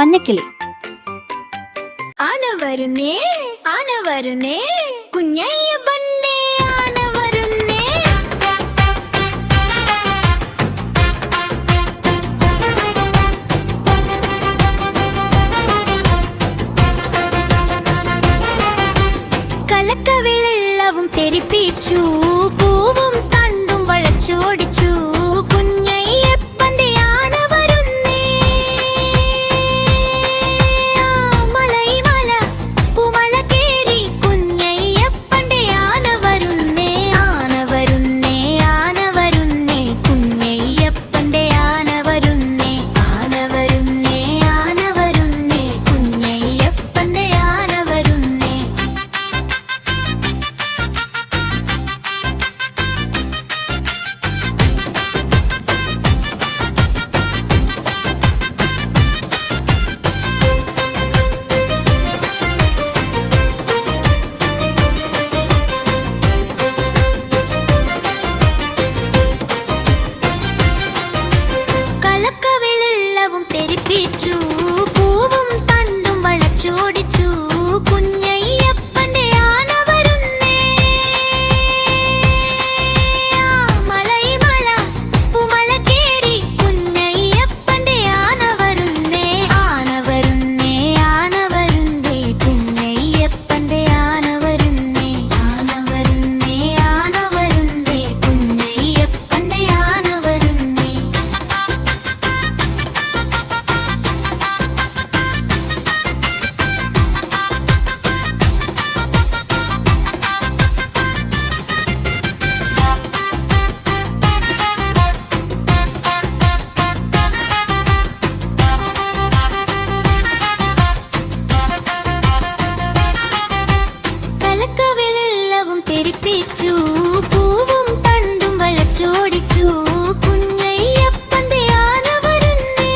മഞ്ഞക്കിളി. ആന വരുന്നേ, ആന വരുന്നേ, കുഞ്ഞയ്യ ബന്നേ, ആന വരുന്നേ. കലക്കവിളവും തെരിപ്പിച്ചു, പൂവും തണ്ടും വളച്ചോടിച്ചു. തെരിപ്പിച്ചു, പൂവും തണ്ടും വളച്ചോടിച്ചു. കുഞ്ഞയ്യപ്പന്റെ ആന വരുന്നേ, മലൈമല പൂമല കേറി കുഞ്ഞയ്യപ്പന്റെ ആന വരുന്നേ. ആന വരുന്നേ, ആന വരുന്നേ, കുഞ്ഞയ്യപ്പന്റെ ആന വരുന്നേ. ആന വരുന്നേ, ആന വരുന്നേ, കുഞ്ഞയ്യപ്പന്റെ ആന വരുന്നേ. തെരിപ്പിച്ചു, പൂവും തണ്ടും വളച്ചോടിച്ചു. കുഞ്ഞയ്യപ്പന്റെ ആന വരുന്നേ,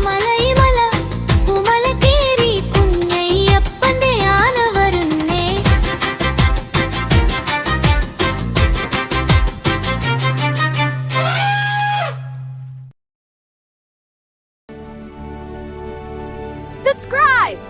മലൈമല പൂമല കേറി കുഞ്ഞയ്യപ്പന്റെ ആന വരുന്നേ. Subscribe!